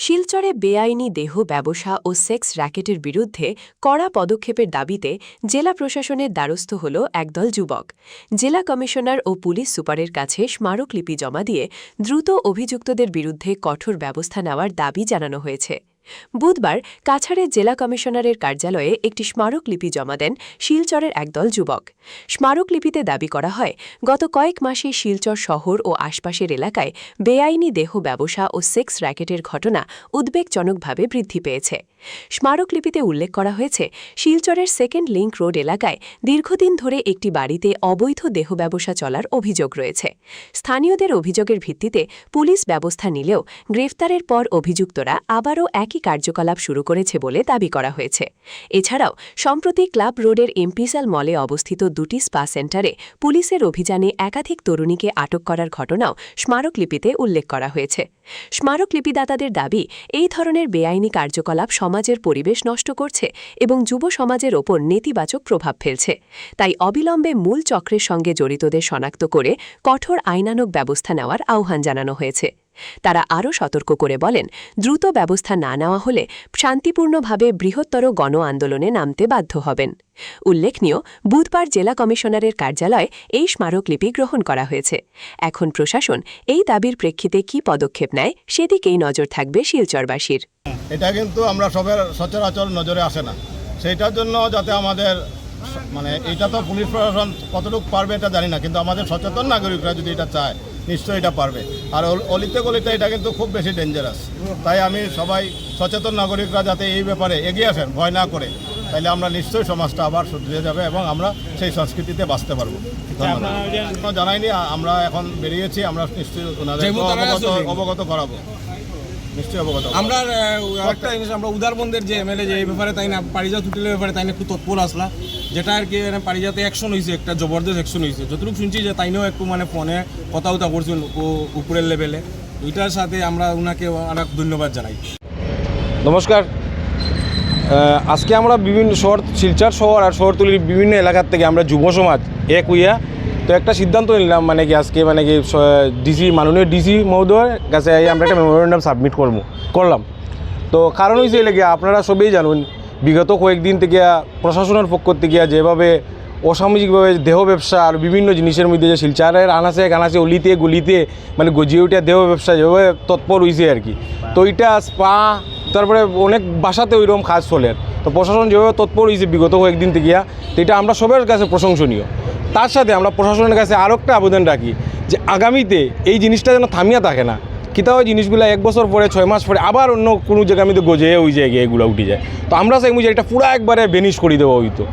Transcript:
শিলচরে বেআইনি দেহ ব্যবসা ও সেক্স র্যাকেটের বিরুদ্ধে কড়া পদক্ষেপের দাবিতে জেলা প্রশাসনের দ্বারস্থ হল একদল যুবক। জেলা কমিশনার ও পুলিশ সুপারের কাছে স্মারকলিপি জমা দিয়ে দ্রুত অভিযুক্তদের বিরুদ্ধে কঠোর ব্যবস্থা নেওয়ার দাবি জানানো হয়েছে। বুধবার কাছাড়ের জেলা কমিশনারের কার্যালয়ে একটি স্মারকলিপি জমা দেন শিলচরের একদল যুবক। স্মারকলিপিতে দাবি করা হয়, গত কয়েক মাসে শিলচর শহর ও আশপাশের এলাকায় বেআইনি দেহ ব্যবসা ও সেক্স র্যাকেটের ঘটনা উদ্বেগজনকভাবে বৃদ্ধি পেয়েছে। স্মারকলিপিতে উল্লেখ করা হয়েছে, শিলচরের সেকেন্ড লিংক রোড এলাকায় দীর্ঘদিন ধরে একটি বাড়িতে অবৈধ দেহ ব্যবসা চলার অভিযোগ রয়েছে। স্থানীয়দের অভিযোগের ভিত্তিতে পুলিশ ব্যবস্থা নিলেও গ্রেফতারের পর অভিযুক্তরা আবারও একই কার্যকলাপ শুরু করেছে বলে দাবি করা হয়েছে। এছাড়াও সম্প্রতি ক্লাব রোডের এমপিসাল মলে অবস্থিত দুটি স্পা সেন্টারে পুলিশের অভিযানে একাধিক তরুণীকে আটক করার ঘটনাও স্মারকলিপিতে উল্লেখ করা হয়েছে। স্মারকলিপিদাতাদের দাবি, এই ধরনের বেআইনি কার্যকলাপ সমাজের পরিবেশ নষ্ট করছে এবং যুব সমাজের ওপর নেতিবাচক প্রভাব ফেলছে। তাই অবিলম্বে মূল চক্রের সঙ্গে জড়িতদের শনাক্ত করে কঠোর আইনানুগ ব্যবস্থা নেওয়ার আহ্বান জানানো হয়েছে। তারা আরও সতর্ক করে বলেন, দ্রুত ব্যবস্থা না নেওয়া হলে শান্তিপূর্ণভাবে বৃহত্তর গণ আন্দোলনে নামতে বাধ্য হবেন। উল্লেখনীয়, বুধবার জেলা কমিশনারের কার্যালয়ে এই স্মারকলিপি গ্রহণ করা হয়েছে। এখন প্রশাসন এই দাবির প্রেক্ষিতে কী পদক্ষেপ নেয় সেদিকেই নজর থাকবে শিলচরবাসীর। এটা কিন্তু আমরা সবের সচরাচর নজরে আসে না, সেইটার জন্য যাতে আমাদের এটা তো পুলিশ প্রশাসন কতটুকু পারবে এটা জানি না, কিন্তু আমাদের সচেতন নাগরিকরা যদি এটা চায় নিশ্চয়ই এটা পারবে। আর অলিতে গলিতে এটা কিন্তু খুব বেশি ডেঞ্জারাস। তাই আমি সবাই সচেতন নাগরিকরা যাতে এই ব্যাপারে এগিয়ে আসেন, ভয় না করে, তাইলে আমরা নিশ্চয়ই সমাজটা আবার শুধরে যাবে এবং আমরা সেই সংস্কৃতিতে বাঁচতে পারবো। ধন্যবাদ। জানাইনি, আমরা এখন বেরিয়েছি, আমরা নিশ্চয়ই অবগত করাবো। আমরা একটা জিনিস, আমরা উদারবন্দের যে এমএলএ যে এই ব্যাপারে তাই না পারিজাত হোটেলের ব্যাপারে তাই না একটু তৎপর আসলা, যেটা আর কি পারিজাতে অ্যাকশন হয়েছে, একটা জবরদস্ত অ্যাকশন হয়েছে। যতটুকু শুনছি যে তাইনেও একটু ফোনে কথা করছেন উপরের লেভেলে, এটার সাথে আমরা ওনাকে অনেক ধন্যবাদ জানাই। নমস্কার। আজকে আমরা বিভিন্ন শহর, শিলচর শহর আর শহরতলির বিভিন্ন এলাকার থেকে আমরা যুব সমাজ এক হইয়া তো একটা সিদ্ধান্ত নিলাম, আজকে ডিসি, মাননীয় ডিসি মহোদয়ের কাছে আমরা একটা মেমোরেন্ডাম সাবমিট করলাম। তো কারণ হয়েছে এলাকা আপনারা সবই জানুন, বিগত কয়েকদিন থেকে প্রশাসনের পক্ষ থেকে যেভাবে অসামাজিকভাবে দেহ ব্যবসা আর বিভিন্ন জিনিসের মধ্যে যে শিলচরের আনাচে কানাচে অলিতে গলিতে গজিয়ে উঠে দেহ ব্যবসা যেভাবে তৎপর হয়েছে আর কি। তো এটা স্পা, তারপরে অনেক বাসাতে ওইরকম কাজ চলে। তো প্রশাসন যেভাবে তৎপর হয়েছে বিগত কয়েকদিন থেকে, তো এটা আমরা সবার কাছে প্রশংসনীয়। তার সাথে আমরা প্রশাসনের কাছে আরও একটা আবেদন রাখি যে আগামীতে এই জিনিসটা যেন থামিয়া থাকে না। কিতাও জিনিসগুলো 1 বছর পরে 6 মাস পরে আবার অন্য কোনো জায়গা আমি তো গজে ওই জায়গায় এগুলো উঠে যায়। তো আমরা চাইমু যে এটা পুরো একবারে বেনিশ করে দেওয়া হইতো।